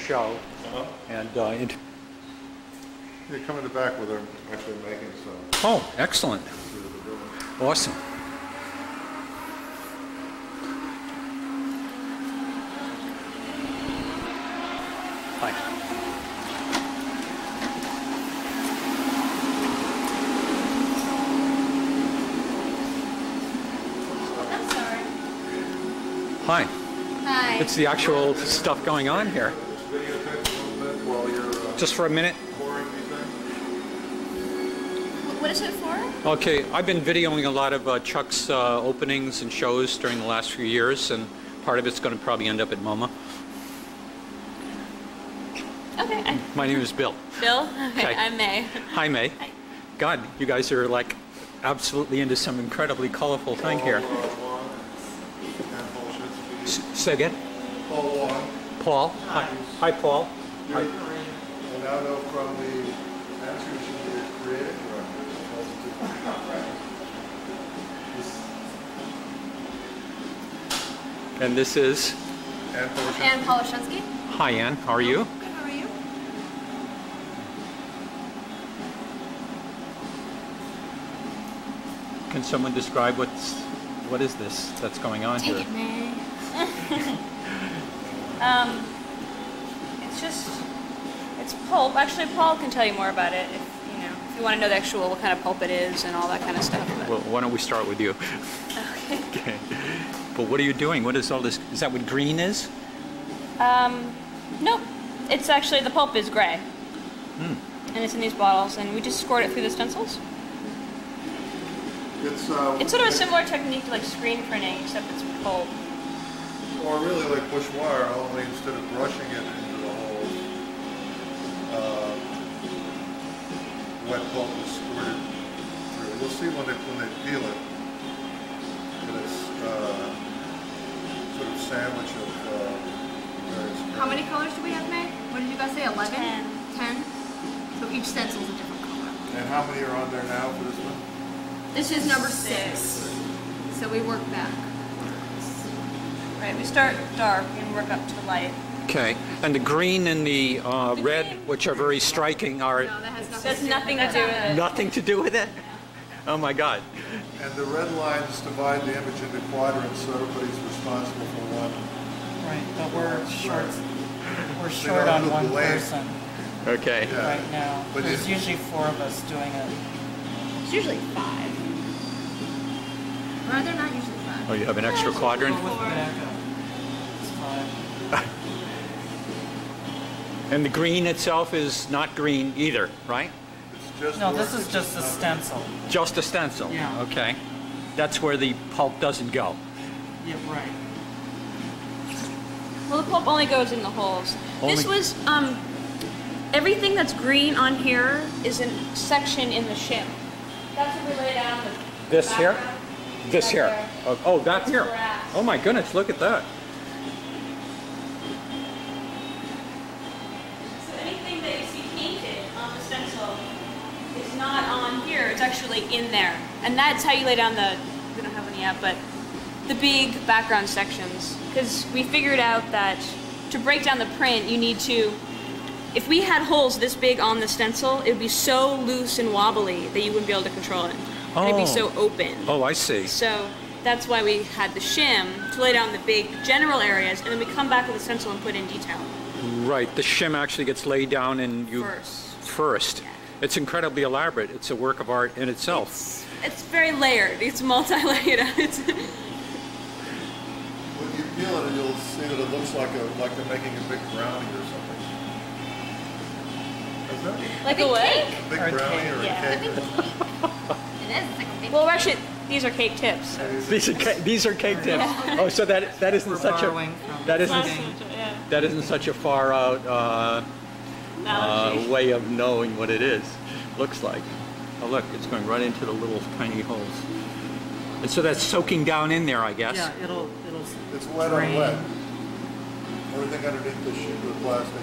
show. And you come in the back where they're actually making some. oh, excellent. Awesome. Hi. I'm sorry. Hi. Hi. It's the actual stuff going on here. Just for a minute. What is it for? Okay, I've been videoing a lot of Chuck's openings and shows during the last few years, and part of it's going to probably end up at MoMA. Okay. My name is Bill. Bill? Okay, Hi. I'm May. Hi, May. Hi. God, you guys are like absolutely into some incredibly colorful thing here. Say again? Paul. Paul. Hi. Hi, Paul. Hi. And now know from the answers you created. And this is Anne Poloshansky. Hi, Anne. How are you? Good, how are you? Can someone describe what is this that's going on here? Take it, May. It's pulp. Actually, Paul can tell you more about it if you want to know the actual what kind of pulp it is and all that kind of stuff. Well, why don't we start with you? Okay. Okay. But what are you doing? What is all this? Is that what green is? Nope. It's actually, the pulp is gray. Hmm. And it's in these bottles, and we just scored it through the stencils. It's It's sort of a similar technique to like screen printing, except it's pulp. or really like bush wire, only instead of brushing it into the holes, wet pulp is squirted through. You'll see when they peel it, that it's sort of sandwich of various. How many colors do we have, May? What did you guys say, 11? 10. 10? So each stencil is a different color. And how many are on there now for this one? This is number 6. So we work back. Right, we start dark and work up to light. Okay. And the green and the red, which are very striking, are No, that has That's nothing to do with it. nothing to do with it? Oh my God. And the red lines divide the image into quadrants, so everybody's responsible for one. Right, but we're short. We're They short don't on look one lame. person Okay. Yeah. right now. But There's you- usually 4 of us doing it. It's usually 5. Or they're not usually 5. Oh, you have an extra quadrant? With backup, it's 5. And the green itself is not green either, right? It's just No, work, this is it's just a not- stencil. Just a stencil? Yeah. Okay. That's where the pulp doesn't go. Yeah, right. Well, the pulp only goes in the holes. This Only- was, everything that's green on here is a section in the shim. That's what we lay down the This here? background. This Back here? there. Oh, that here? grass. Oh my goodness, look at that. So anything that you see painted on the stencil is not on here, it's actually in there. And that's how you lay down the, we don't have any yet, but the big background sections. Because we figured out that to break down the print, you need to, if we had holes this big on the stencil, it would be so loose and wobbly that you wouldn't be able to control it. And it'd be so open. Oh, I see. So that's why we had the shim to lay down the big general areas, and then we come back with the stencil and put in detail. Right, the shim actually gets laid down and you first. Yeah. It's incredibly elaborate. It's a work of art in itself. It's very layered. It's multi-layered. It's When you peel it, you'll see that it looks like they're making a big brownie or something. Is that like a what? a big Or a brownie cake. or a Yeah. cake? It is. It's like a big Well, actually, these are cake tips. So. These are cake tips. Oh, so that isn't We're such a borrowing from that the isn't thing. that isn't such a far out Analogy. way of knowing what it is. Looks like. Oh look, it's going right into the little tiny holes. And so that's soaking down in there, I guess. Yeah, it'll It's wet drain on wet. Everything underneath the sheet of plastic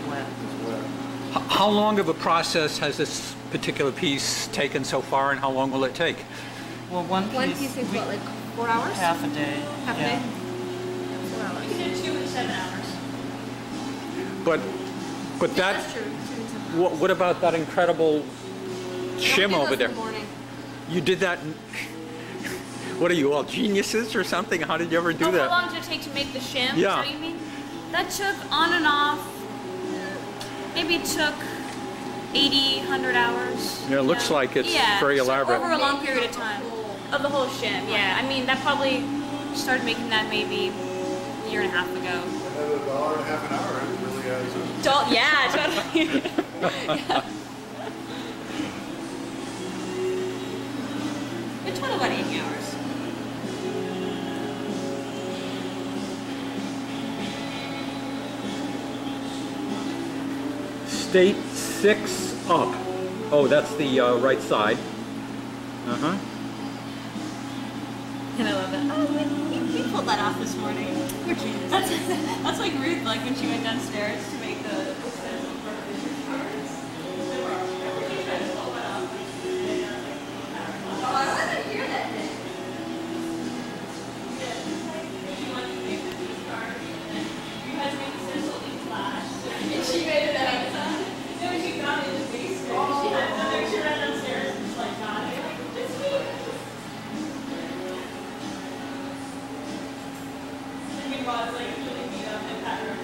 wet. is wet. How long of a process has this particular piece taken so far, and how long will it take? Well, one One piece, piece is we- what, like 4 hours? half a day. Half a yeah. day? 4 hours. We can do 2 in 7 hours. But that, That's true. what about that incredible shim over there? You did that. What are you, all geniuses or something? How did you ever do that? How long did it take to make the shim? Yeah. Is that what you mean? That took on and off, maybe it took 80, 100 hours. Yeah, it looks like it's very elaborate. Over a long period of time. Of the whole shim, yeah. I mean, that probably started making that maybe a year and a half ago. And at $1.50 an hour, it really adds up. Yeah, totally. Yeah. It took about 80 hours. State 6 up. Oh, that's the right side. Uh-huh. And I love it. Oh, we pulled that off this morning. We're geniuses. That's like Ruth, like when she went downstairs to make the stencil for her business cards. She tried to pull that off. Oh, I wanted to hear that thing. Yeah, she wanted to make these cards, and then you had to make the stencil in flash. And she made it out of time. Then when she got it in the basement, she had another. She ran downstairs and just like got it. Like, it's me. Was like really beat up and patterned.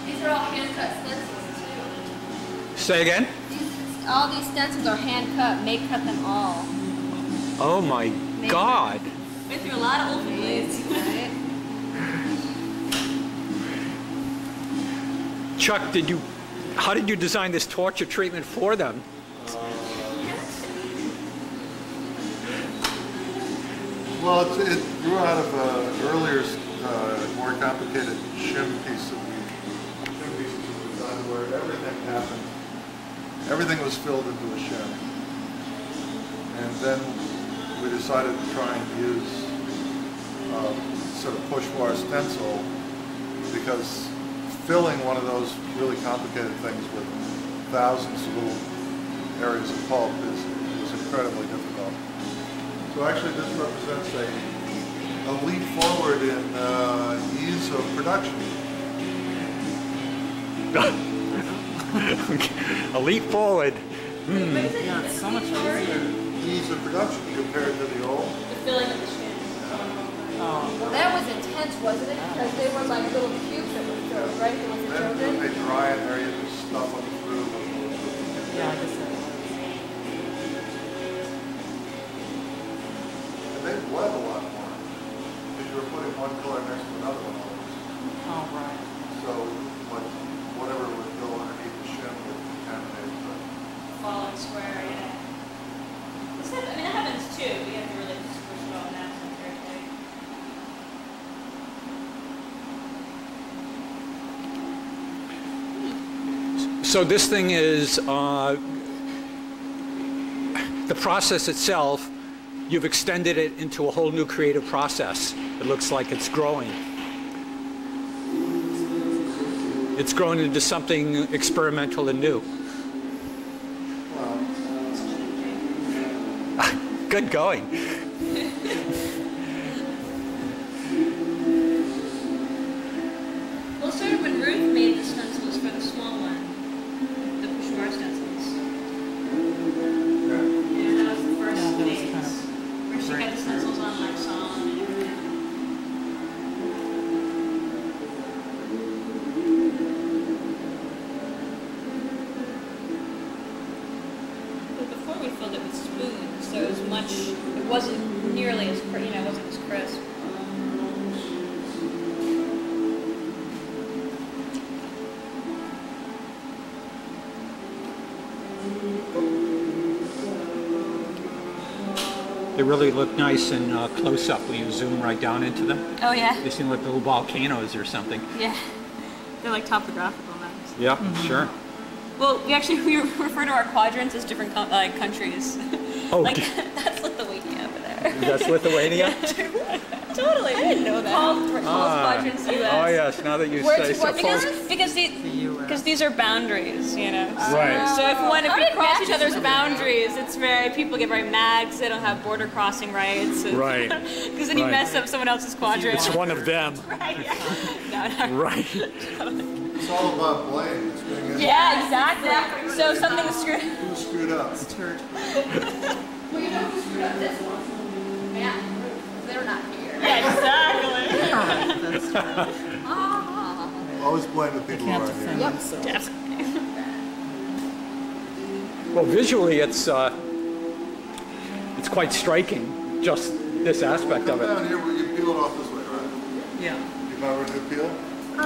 These are all hand-cut stencils too. Say again? All these stencils are hand-cut. May cut them all. Oh my God. Went through a lot of old blades. Chuck, how did you design this torture treatment for them? Well, it grew out of an earlier, more complicated shim piece that shim pieces that we designed where everything happened. Everything was filled into a shim. And then we decided to try and use sort of push bar stencil because filling one of those really complicated things with thousands of little areas of pulp was incredibly difficult. So actually this represents a leap forward in ease of production. A leap forward. Yeah, it's so much easier. Ease of production compared to the old. The filling of the shim. Oh, Well, that was intense, wasn't it? Because they were like little cubes that were filled, right? There was a Then when children. they dry in there, you just stuff them through. yeah, I guess that was. And they bled a lot more because you were putting one color next to another one always. Oh, right. So like whatever would go underneath the shim would contaminate the Fall and square, yeah. I mean, that happens too. We have to really just push it all down very tight. So this thing is, the process itself, you've extended it into a whole new creative process. It looks like it's growing. It's grown into something experimental and new. Good going. Well, it started when Ruth made the stencils for the small one, the push bar stencils. Yeah, that was the first Yeah, that was phase, kind of where she got the stencils on like song and everything. But before we filled it with spoons, so it was it wasn't nearly as, it wasn't as crisp. They really look nice in close-up when you zoom right down into them. Oh yeah? They seem like little volcanoes or something. Yeah. They're like topographical maps. Yeah, sure. Well, we refer to our quadrants as different countries. Oh, like that's Lithuania over there. That's Lithuania? Yeah. Totally. I didn't know that. Paul's Quadrants US. Oh yes, now that you Where's say so. Because these are boundaries, you know. Right. So if we cross each other's boundaries, people get very mad because they don't have border crossing rights. Right. Because then you mess up someone else's quadrant. It's one of them. Right. No. Right. It's all about blame. It's being Yeah, exactly. So something screwed. Who screwed up? Well, you know who screwed up this one? Matt and Ruth. They're not here. Yeah, exactly. That's true. Always blame the people who Can't aren't defend here. themselves. Well, visually, it's quite striking. Just this aspect of Come it. down here, you peel it off this way, right? Yeah. You remember to peel? Oh,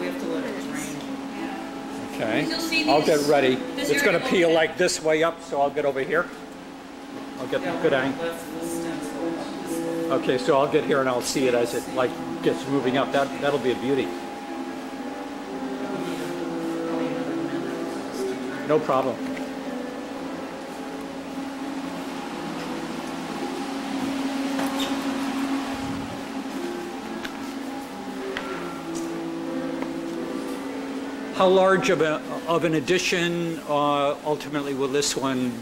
we have to let it drain. Okay. You'll see I'll these- get ready. this It's going area to peel over like this way up, so I'll get over here. I'll get the good angle. That's the stencil up this way. Okay, so I'll get here and I'll see it as it like gets moving up. That'll be a beauty. Probably another minute. No problem. How large of an addition ultimately will this one?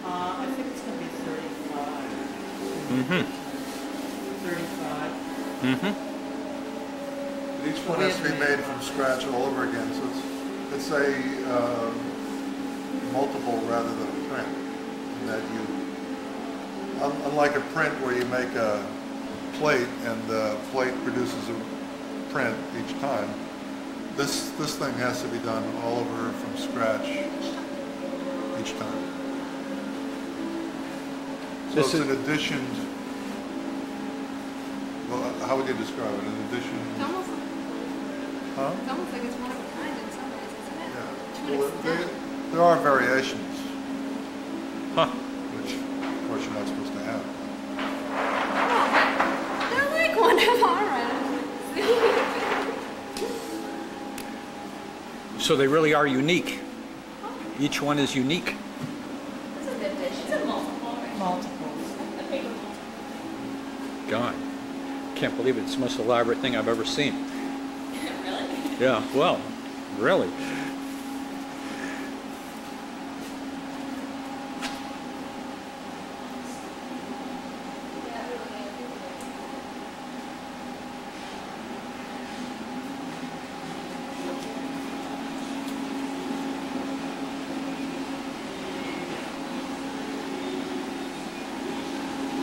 I think it's going to be 35. Mm-hmm. 35. Mm-hmm. But each one has to be made from scratch all over again, so it's a multiple rather than a print. In that you, unlike a print where you make a plate and the plate produces a print each time, this thing has to be done all over from scratch each time. So This it's is- an addition. Well, how would you describe it? An addition? It's almost, Huh? it's almost like it's one of a kind in some ways, isn't it? Yeah. To Well, an extent. there are variations, Huh. which of course you're not supposed to have. They're like one of ours. So they really are unique. Each one is unique. It's a good dish. It's a multiple. Multiples. A paper multiple. God, can't believe it. It's the most elaborate thing I've ever seen. Really? Yeah, well, really.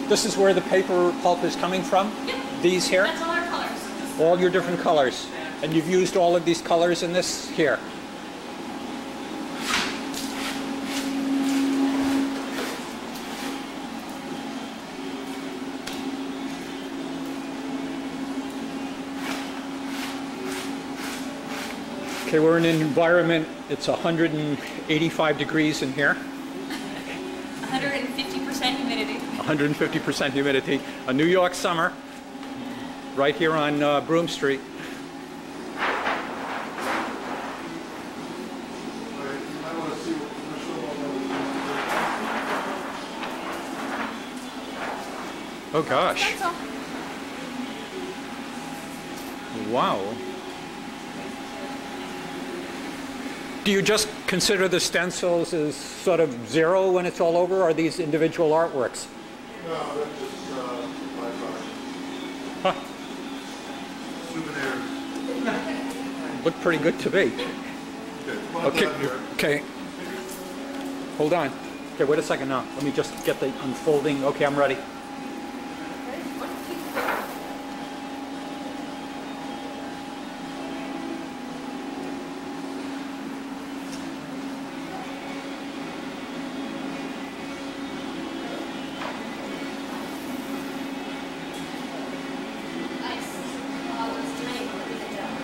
This is where the paper pulp is coming from? Yep. These here? That's all our colors. All your different colors. And you've used all of these colors in this here. Okay, we're in an environment, it's 185 degrees in here, 150% humidity. 150% humidity, a New York summer, right here on Broome Street. You might want to see what Oh gosh, That's all. wow. Do you just consider the stencils as sort of zero when it's all over, or are these individual artworks? No, that's just byproduct. Huh, Souvenirs. look pretty good to me. Okay, come on Okay, down here. okay. Hold on. Okay, wait a second now. Let me just get the unfolding. Okay, I'm ready. Nice. It's tiny. Good job.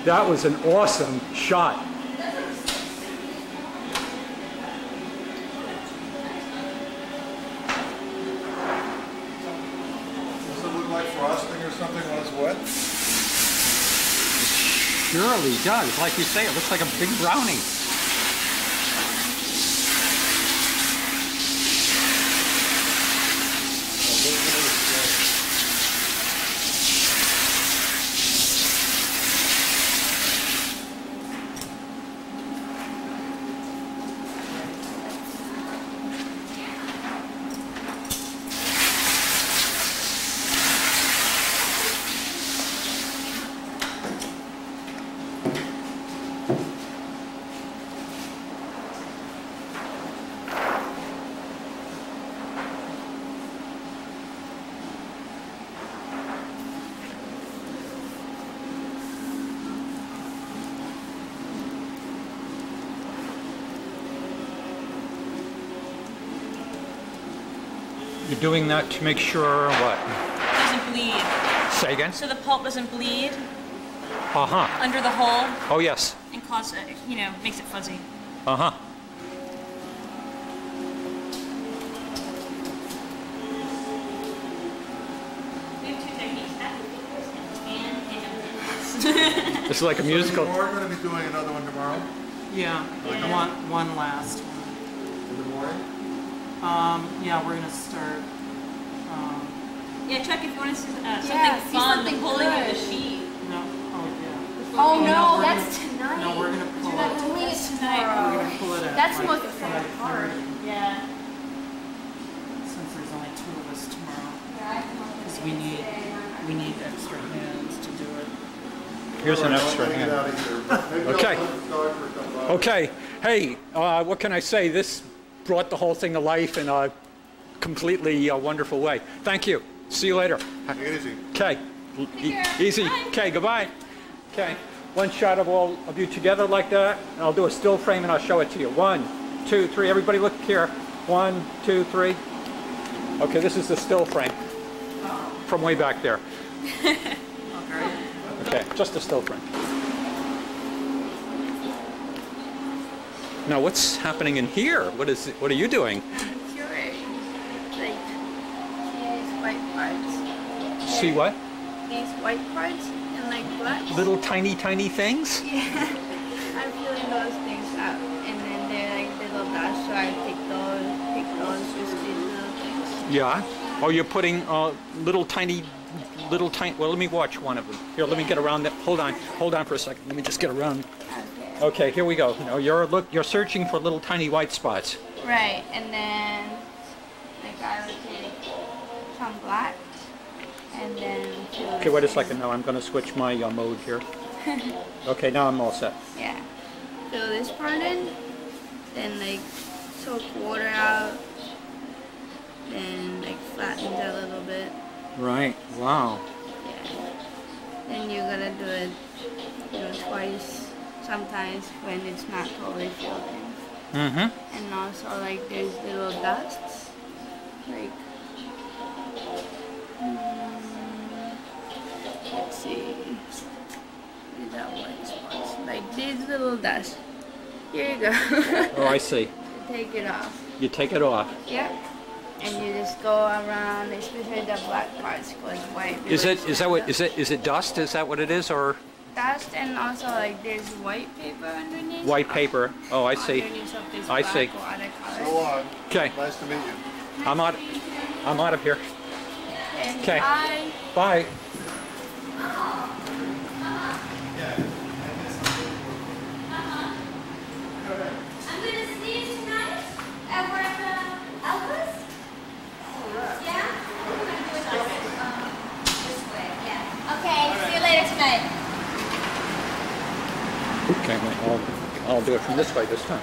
That was an awesome shot. Does it look like frosting or something when it's wet? surely does. Like you say, it looks like a big brownie. You're doing that to make sure what? It doesn't bleed. Say again? So the pulp doesn't bleed Uh-huh. under the hole Oh, yes. and cause, you know, makes it fuzzy. Uh-huh. We have two techniques, and It's like a musical. So we're going to be doing another one tomorrow Yeah, Yeah. one last one. in the morning. Yeah, we're gonna start. Yeah, Chuck, if you want to see something Yeah, see fun, something the pulling of the good. sheet. No, oh yeah. Oh no, no, we're that's gonna- tonight. No, we're gonna pull We're it. doing it We're tomorrow. gonna pull it at That's the like most exciting 5:30, part. Yeah. Since there's only 2 of us tomorrow, because Because we need extra hands to do it. Here's an All right, extra I'll take it hand. out of here. Maybe Okay. I'll let the doctor come by. Okay. Hey, what can I say? This brought the whole thing to life in a completely wonderful way. Thank you. See you later. Take it easy. Okay. care. Easy. Bye. Okay, goodbye. Okay. One shot of all of you together like that, and I'll do a still frame and I'll show it to you. 1, 2, 3. Everybody look here. 1, 2, 3. Okay, this is the still frame from way back there. Okay. Okay, just a still frame. Now, what's happening in here? What are you doing? Curing. Like these white parts. See what? These white parts and like black. Little tiny things? Yeah. I'm peeling those things out, and then they're like little dots, so I pick those, just these little things. Yeah. Oh, you're putting little tiny. Well, let me watch one of them. Here, let me get around that. Hold on for a second. Let me just get around. Okay. Okay, here we go. Now you're searching for little tiny white spots. Right, and then like I would take some black, and then fill Okay, this wait a in. second. Now I'm going to switch my mode here. Okay, now I'm all set. Yeah. Fill this part in, then like soak water out, then like flatten it a little bit. Right. Wow. Yeah. Then you're gonna do it, twice, sometimes when it's not totally filled in. Mm-hmm. And also like there's little dusts, like, let's see, these are white spots, like these little dusts. Here you go. Oh, I see. Take it off. You take it off. Yep. And you just go around, especially the black parts, because white. Is really it dust? Is that what it is, or dust, and also like there's white paper underneath. white paper? Oh, I see. Underneath of this I black see. or other color. So long. Okay. Nice to meet you. I'm out of here. And Okay. I Bye. I'm going to see you tonight over at Elvis. Yeah? We're going to do it this way, yeah. Okay, see you later tonight. Okay, well, I'll do it from this way this time.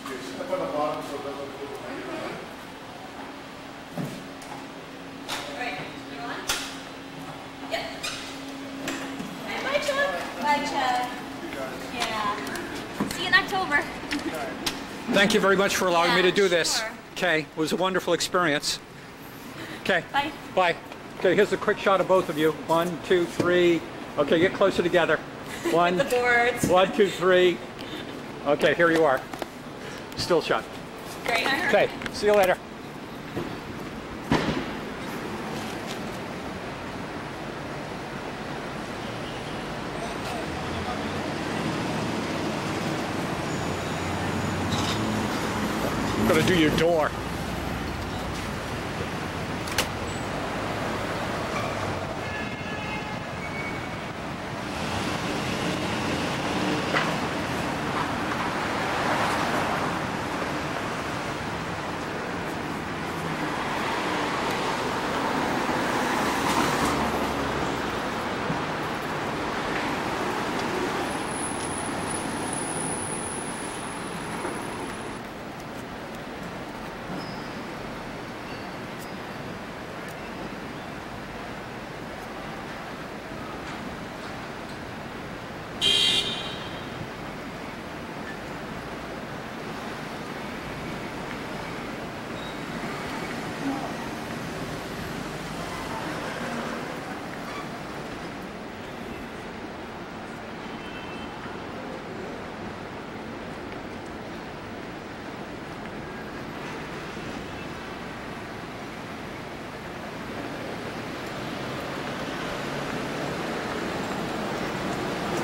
Okay, step on the bottom so it doesn't move. Bye, Chuck. Bye, Chuck. Yeah. See you in October. Thank you very much for allowing me to do Yeah, this. sure. Okay, it was a wonderful experience. Okay. Bye. Bye. Okay, here's a quick shot of both of you. 1, 2, 3. Okay, get closer together. 1, The boards. 1, 2, 3. Okay, here you are. Still shot. Great. Okay, see you later. I'm gonna do your door.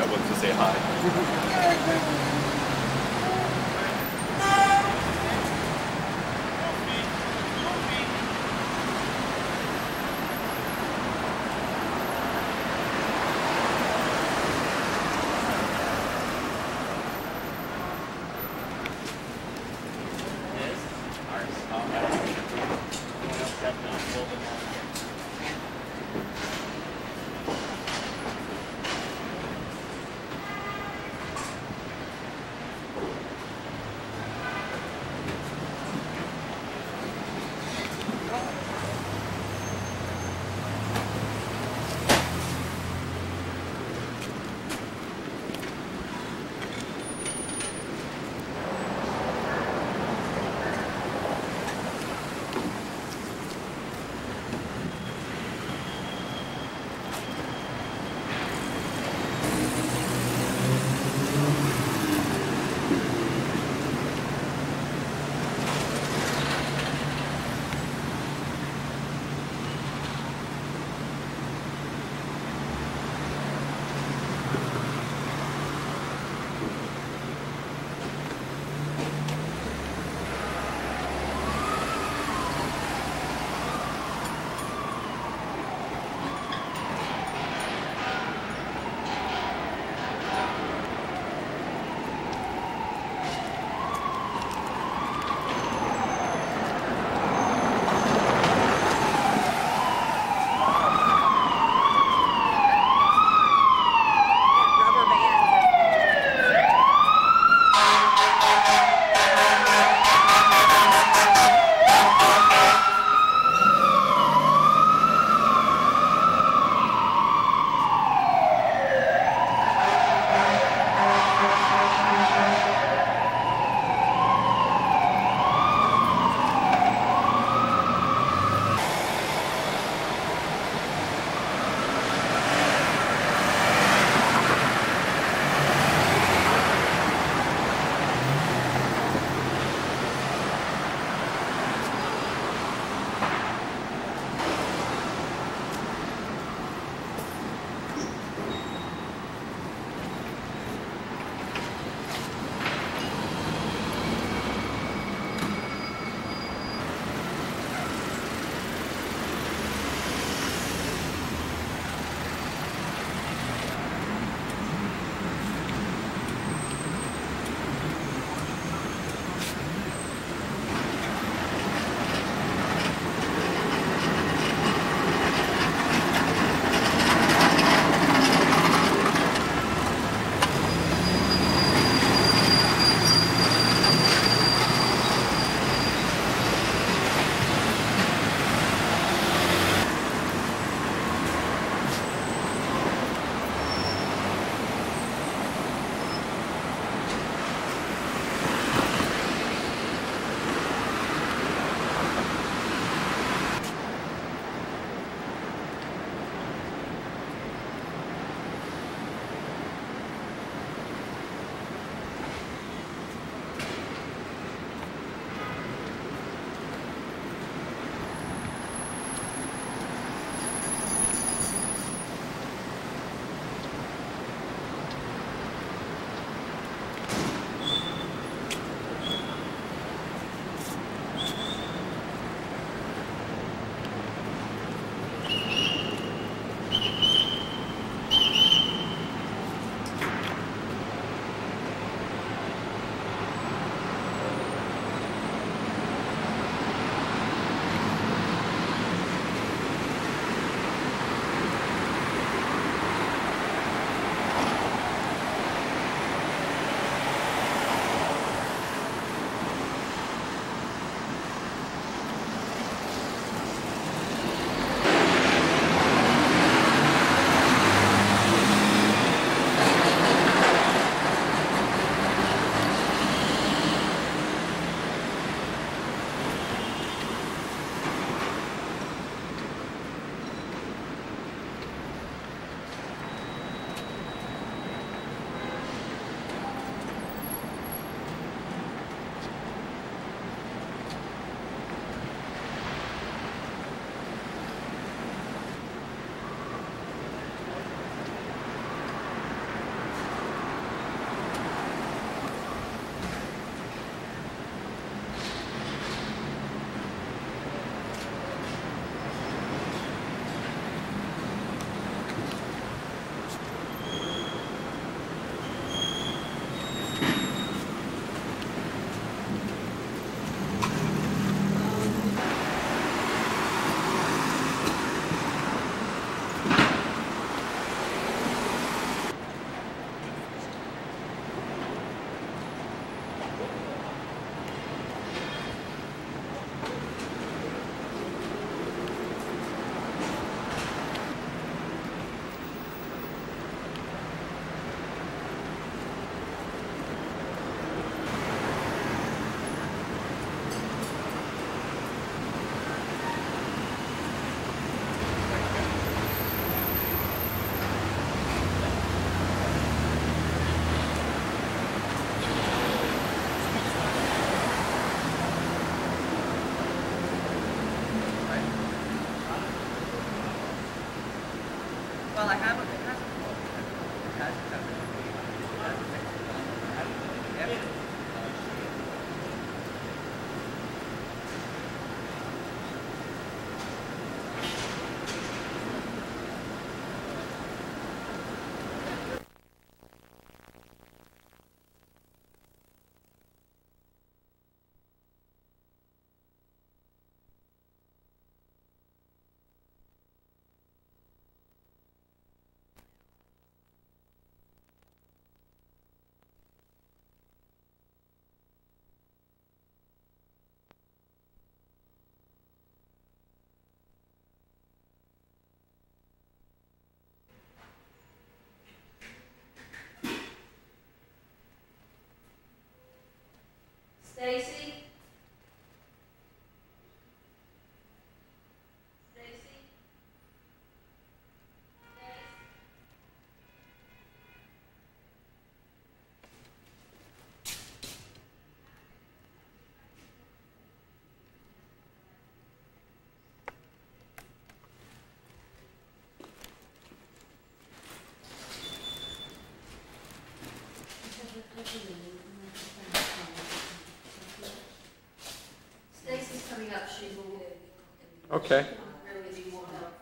To say hi. Well, I have it has a quote. It has covered. Yep. Stacy? Stacy's coming up. She will Okay. really be more helpful.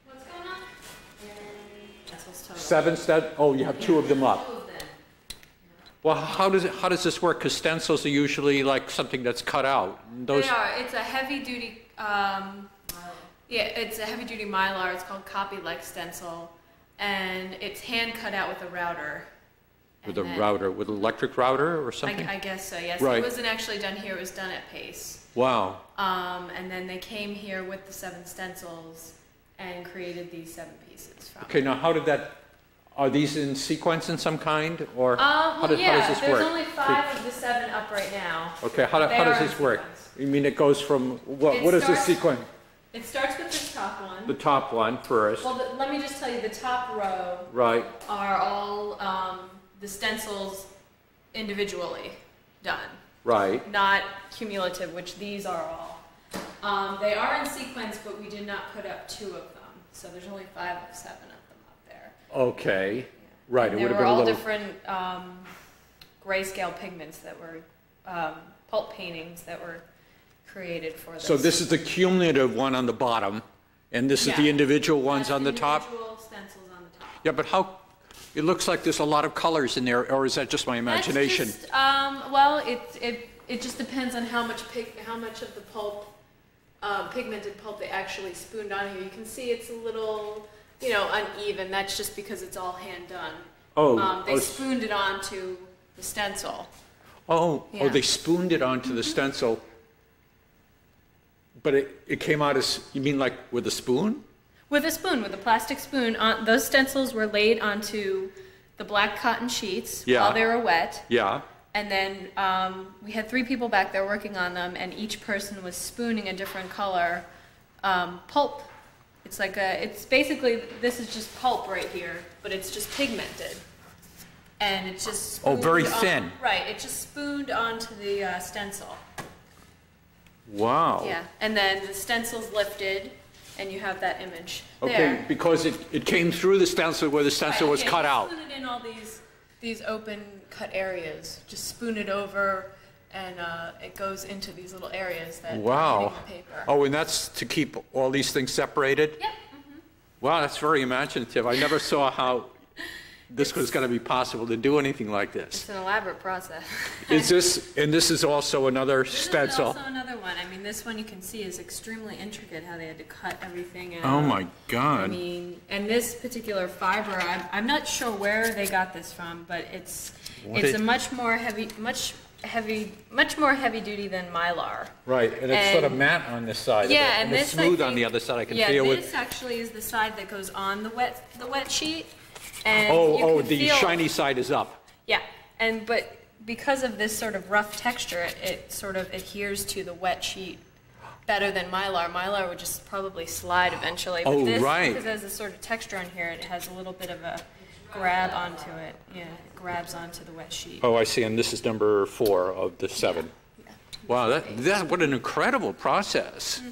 What's going on? That's what's total. 7 steps. Oh, you have 2 of them up. 2 of them. Well, how does this work? Because stencils are usually like something that's cut out. Those. They are. It's a heavy-duty. Yeah, it's a heavy-duty mylar. It's called copy-like stencil, and it's hand cut out with a router. With a router, with an electric router or something? I guess so. Yes. Right. It wasn't actually done here. It was done at Pace. Wow. And then they came here with the 7 stencils and created these 7 pieces from. Okay, now how did that? Are these in sequence in some kind, or how Well, does this there's work? only 5 of the 7 up right now. Okay, how They does are in this work? sequence. You mean it goes from what? It What is the starts- sequence? It starts with this top one. The top one first, Well, let me just tell you, the top row right? are all the stencils individually done, Right. not cumulative, which these are all. They are in sequence, but we did not put up 2 of them, so there's only 5 of 7 of them up there. Okay. Right. And It they would have were been a all little. different grayscale pigments that were pulp paintings that were created for this. So this is the cumulative one on the bottom, and this is the Yeah. individual ones That's on the top. Individual stencils on the top. Yeah, but how? It looks like there's a lot of colors in there, or is that just my imagination? That's just, well, it just depends on how much of the pulp, pigmented pulp they actually spooned on here. You can see it's a little, uneven. That's just because it's all hand done. They spooned it onto the stencil. Oh, they spooned it onto the stencil, but it came out as, you mean like with a spoon? With a plastic spoon. Those stencils were laid onto the black cotton sheets while they were wet. Yeah. And then we had 3 people back there working on them, and each person was spooning a different color pulp. It's basically, this is just pulp right here, but it's just pigmented. And it's just spooned very thin. Right, it just spooned onto the stencil. Wow. Yeah, and then the stencil's lifted, and you have that image Okay, there. because it came through the stencil where the stencil was cut out. Spoon it in all these open cut areas. Just spoon it over, and it goes into these little areas that Wow. are hitting the paper. Oh, and that's to keep all these things separated? Yep. Wow, that's very imaginative. I never saw how this was going to be possible to do anything like this. It's an elaborate process. Is this, and this is also another stencil. This is also another one. I mean, this one you can see is extremely intricate how they had to cut everything out. Oh my I God. mean, and this particular fiber, I'm not sure where they got this from, but it's a much more heavy duty than Mylar. Right, and it's sort of matte on this side. Yeah, of it, and it's this, I smooth on think- the other side. I can yeah, feel this it. actually is the side that goes on the wet sheet. And you Oh, can the feel, shiny side is up. Yeah, but because of this sort of rough texture, it sort of adheres to the wet sheet better than Mylar. Mylar would just probably slide eventually. But Oh, this, right. because it has this sort of texture on here, it has a little bit of a grab onto it. Yeah, it grabs onto the wet sheet. Oh, I see, and this is number 4 of the 7. Yeah. Wow, that what an incredible process.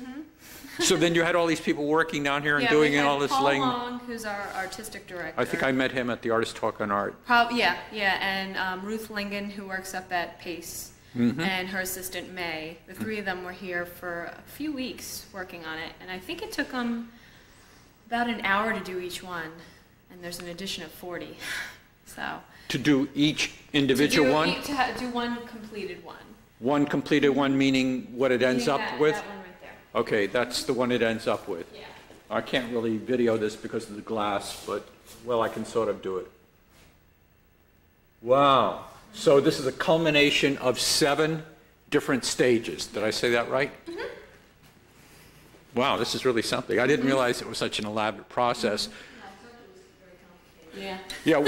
So then you had all these people working down here and doing we had all this Paul laying. Long, who's our artistic director. I think I met him at the Artist Talk on Art. Yeah, and Ruth Lingen, who works up at Pace, and her assistant May. The three of them were here for a few weeks working on it, and I think it took them about an hour to do each one, and there's an addition of 40. So To do each individual one? To do one completed one. One completed one, meaning what it ends up with? That one right there. Okay, that's the one it ends up with. Yeah. I can't really video this because of the glass, but, well, I can sort of do it. Wow. So this is a culmination of 7 different stages. Did I say that right? Wow, this is really something. I didn't realize it was such an elaborate process. Yeah. Yeah.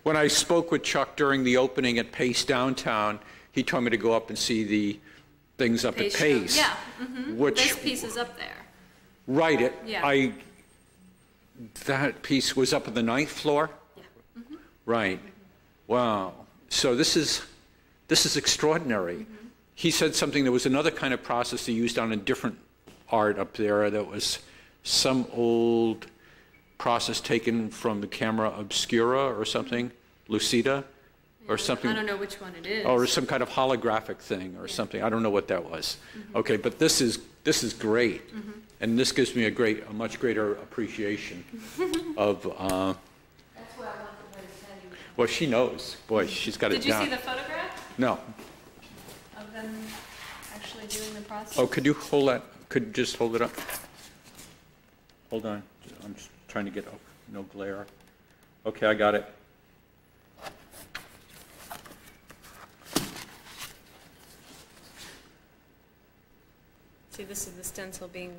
When I spoke with Chuck during the opening at Pace Downtown, he told me to go up and see the things up at Pace. Yeah. Which, This piece is up there. right, Yeah. that piece was up on the 9th floor? Yeah. Right. Wow. So this is extraordinary. He said something, there was another kind of process he used on a different art up there that was some old process taken from the camera obscura or something, lucida or something. I don't know which one it is. Or some kind of holographic thing or something. I don't know what that was. Okay, but this is great. And this gives me a much greater appreciation of That's what I wanted her to tell you. well, she knows. Boy, she's got it Did you down. see the photograph No. of them actually doing the process? Oh, could you hold that? Could you just hold it up? Hold on. I'm just trying to get no glare. Okay, I got it. See, this is the stencil being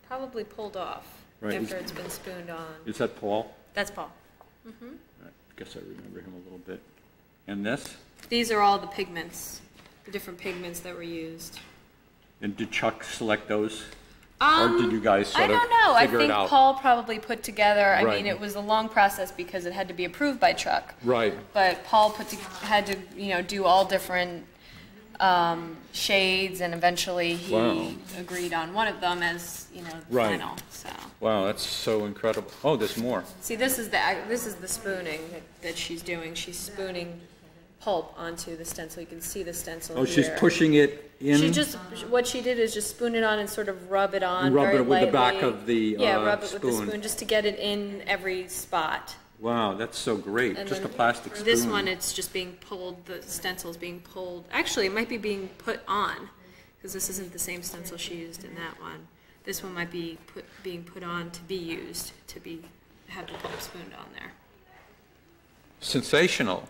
probably pulled off Right. after it's been spooned on. Is that Paul? That's Paul. I guess I remember him a little bit. And this? These are all the pigments, the different pigments that were used. And did Chuck select those? Or did you guys I sort of don't know. I figure think it out? Paul probably put together. I Right. mean, it was a long process because it had to be approved by Chuck. Right. But Paul had to do all different shades, and eventually he Wow. agreed on one of them as the Right. final. So Wow, that's so incredible. Oh, there's more. see, this is the spooning that she's doing. She's spooning pulp onto the stencil. You can see the stencil. Oh, she's here. pushing it in? What she did is just spoon it on and sort of rub it on. And rub very it with the back lightly. of the, rub it with the spoon. spoon just to get it in every spot. Wow, that's so great. And Just a then plastic spoon. This one, it's just being pulled. The stencil's being pulled. Actually, it might be being put on, because this isn't the same stencil she used in that one. This one might be being put on to be used have the pulp spooned on there. Sensational.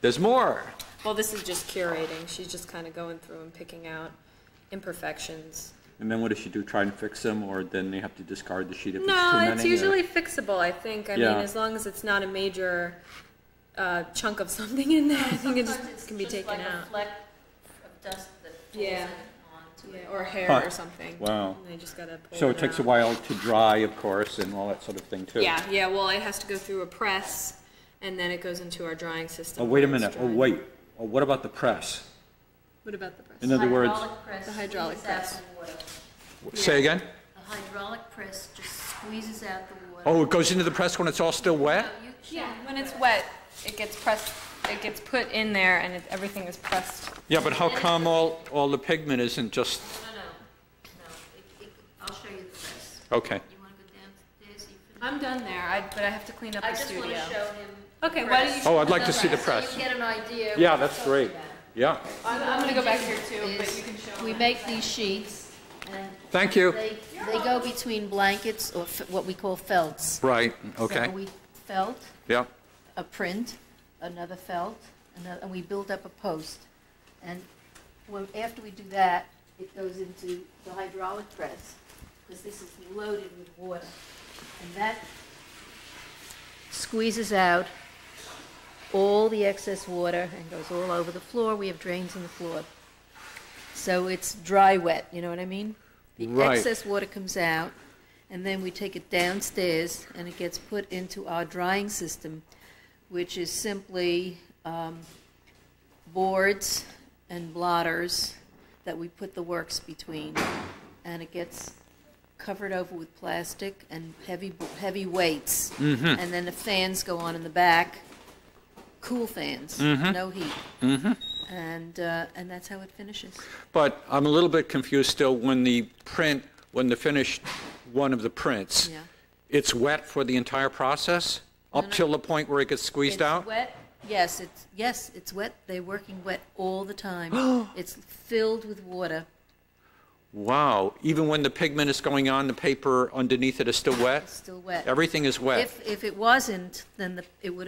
There's more. Well, this is just curating. She's just kind of going through and picking out imperfections. And then what does she do? Try and fix them, or then they have to discard the sheet if it's too No, many? it's or- usually fixable, I think. I Yeah. mean, as long as it's not a major chunk of something in there, I think it just can be taken like out. a fleck of dust that falls Yeah. onto it. Yeah, or hair Huh. or something. Wow. And they just gotta pull So it takes a out. while to dry, of course, and all that sort of thing, too. Yeah, well, it has to go through a press, and then it goes into our drying system. Oh, wait a when it's minute. Oh, drying. wait. Oh, what about the press? What about the press? In other words, Hydraulic press The hydraulic squeezes out press. the water. say again? The hydraulic press just squeezes out the water. Oh, it goes into the press when it's all still wet? You Yeah, can't- when it's wet, it gets pressed, it gets put in there, and everything is pressed. Yeah, but how come all the pigment isn't just... No. I'll show you the press. Okay. You want to go downstairs? You I'm done there, but I have to clean up I the just studio. want to show him. Okay, why don't you show Oh, I'd like to the see the press? press. So you get an idea. Yeah, what that's we're great. talking about. Yeah. I'm going to go back here too, but Is you can show we them. make these sheets, and Thank you. they go between blankets or what we call felts. Right, okay. So we felt Yeah. a print, another felt, and we build up a post. And after we do that, it goes into the hydraulic press, because this is loaded with water. And that squeezes out all the excess water and goes all over the floor. We have drains in the floor. So it's dry wet, you know what I mean? The Right. excess water comes out, and then we take it downstairs, and it gets put into our drying system, which is simply boards and blotters that we put the works between. And it gets covered over with plastic and heavy weights. And then the fans go on in the back, cool fans, no heat. And that's how it finishes. But I'm a little bit confused still when the finished one of the prints, Yeah. it's wet for the entire process? Up till the point where it gets squeezed It's out? wet. Yes, it's wet. They're working wet all the time. It's filled with water. Wow. Even when the pigment is going on, the paper underneath it is still wet? It's still wet. Everything is wet? If it wasn't, then it would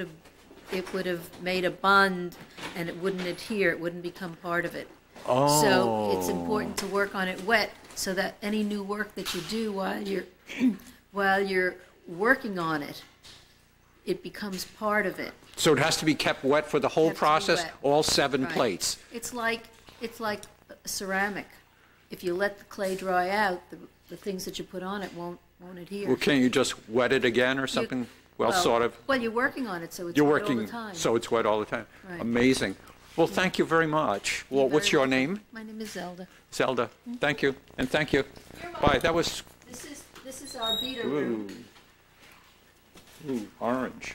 have made a bond, and it wouldn't adhere. It wouldn't become part of it. Oh. So it's important to work on it wet, so that any new work that you do while you're working on it, it becomes part of it. So it has to be kept wet for the whole Has to be process, wet. all 7 Right. plates? It's like ceramic. If you let the clay dry out, the things that you put on it won't adhere. Well, can't you just wet it again or something? Well, sort of. Well, you're working on it, so it's You're wet working, all the time. so it's wet all the time. Right. Amazing. Well, thank you very much. Well, You're what's very your welcome. name? My name is Zelda. Zelda. Thank you, and thank you. Bye. That was This is our beater room. ooh, orange.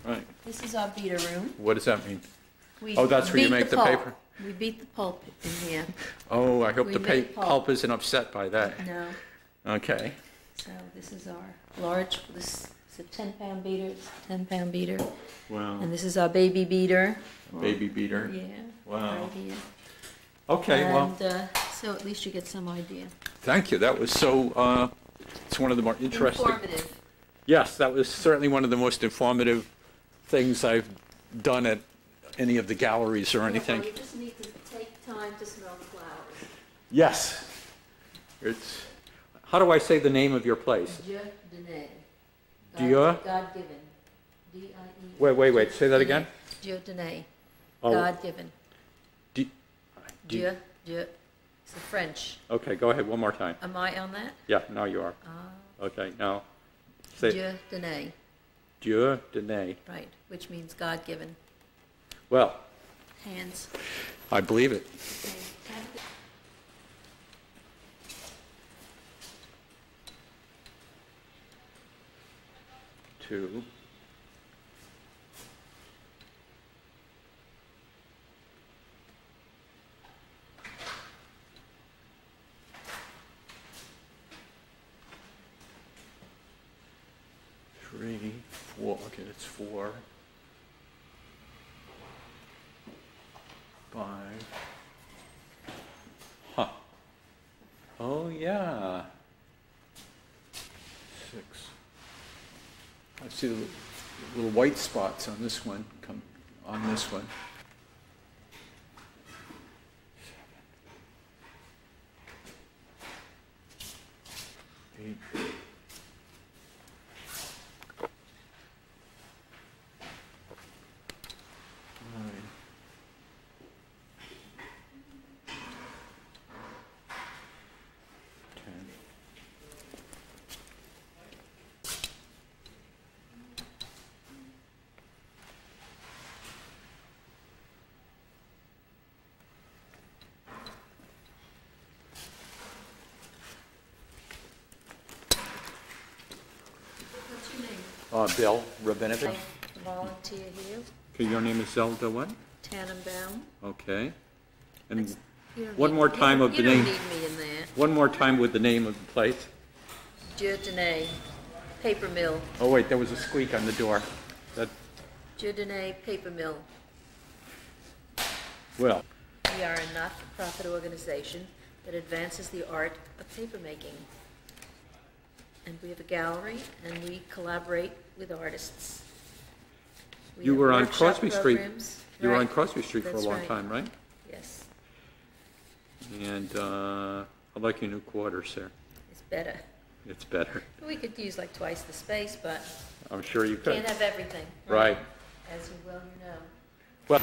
Right. This is our beater room. What does that mean? We Oh, that's where you beat make the pulp. paper? We beat the pulp in here. Oh, I hope We the make pulp. pulp isn't upset by that. No. Okay. So this is our large. This is a 10-pound beater. It's a 10-pound beater. Wow. And this is our baby beater. Baby beater. Yeah. Wow. Right here. Okay. Well, And so at least you get some idea. thank you. That was so. It's one of the more interesting. Informative. Yes, that was certainly one of the most informative things I've done at any of the galleries or anything. Well, you just need to take time to smell the flowers. Yes. It's. How do I say the name of your place? Dieu, Donne. Dieu? God-given. D-I-E. Wait. Say that again. Dieu, Donne. Oh. God-given. Di- Dieu. It's the French. Okay, go ahead one more time. Am I on that? Yeah, now you are. Okay, now say Dieu, Donne. Dieu Donne. Right, which means God-given. Well, Hands. I believe it. Okay. Two. Three, four, okay, that's 4. 5. Huh. Oh, yeah. 6. I see the little white spots on this one, come on this one. 7. 8. 9. 10. What's your name? Bill Rabinovic. I volunteer here. Okay, your name is Zelda what? Tannenbaum. Okay. And You don't one need- more you time don't- of the You don't name. need me in there. One more time with the name of the place. Dieu, Donne. Paper Mill, Oh wait, there was a squeak on the door. That, Dieu Paper Mill. well, We are a not-for-profit organization that advances the art of papermaking. And we have a gallery, and we collaborate with artists. We you have were on workshop Crosby Street. programs. You were on Right. Crosby Street for a That's long right. time, right? Yes, And I like your new quarters there. it's better. It's better. We could use like twice the space, but I'm sure you could. can't have everything. Right. As you well know. Well,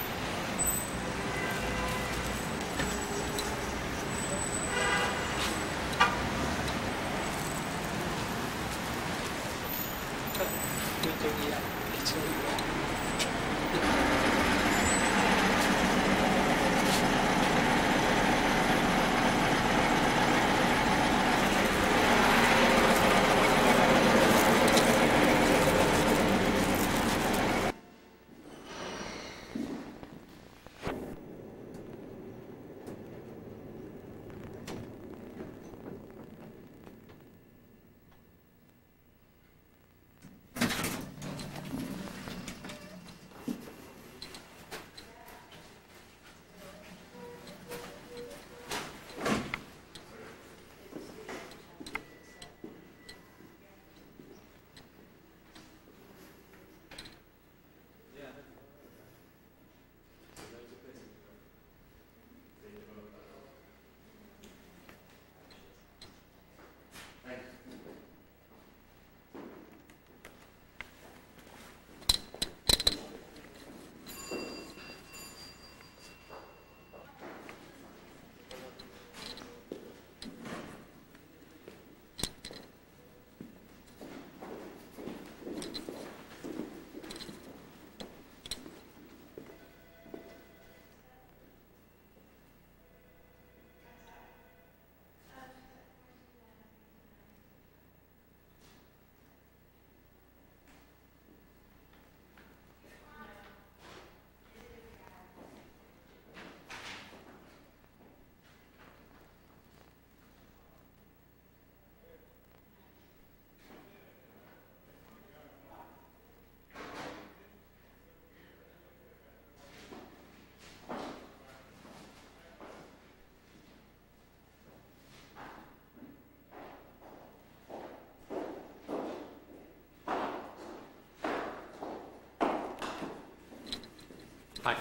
hi.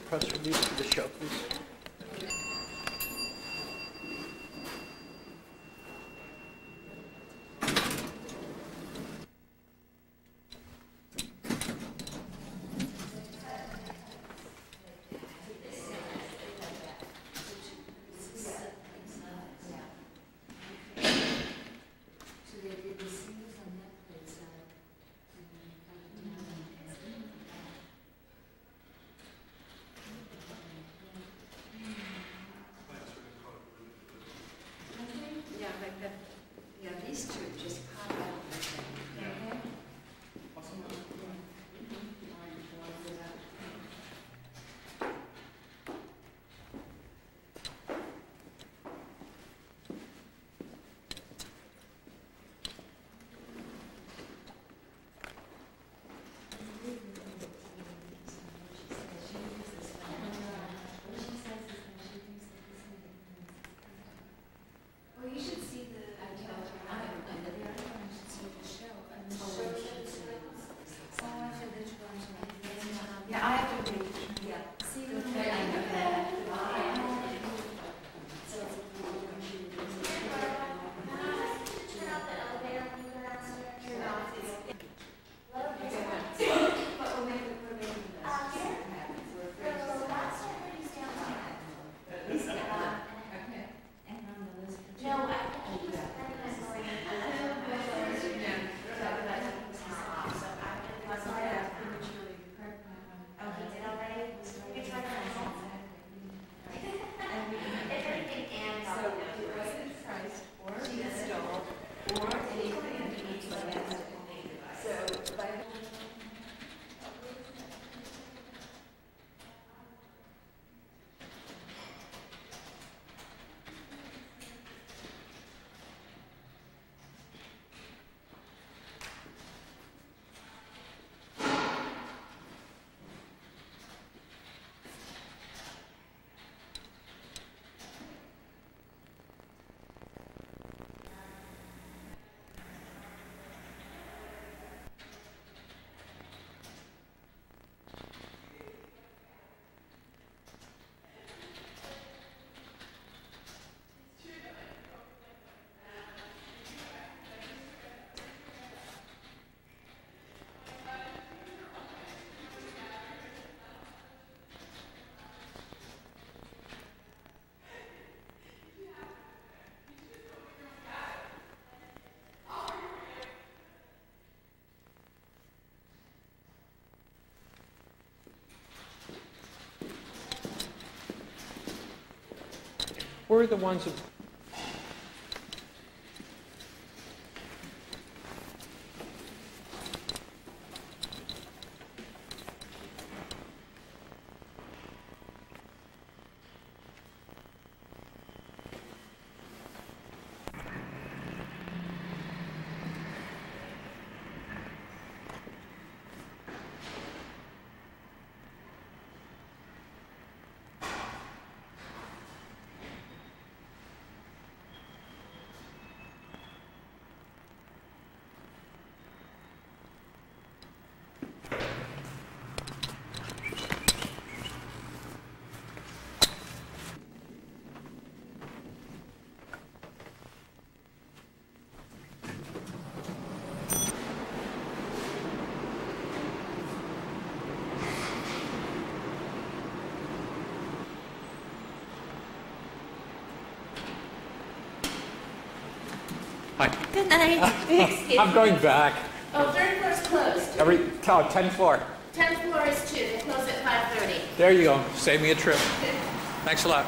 press release for the show, please. We're the ones that... Hi. Good night. I'm going back. Oh, third floor's closed. 10th floor. 10th floor is 2. They close at 5:30. There you go. Save me a trip. Thanks a lot.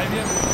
idea?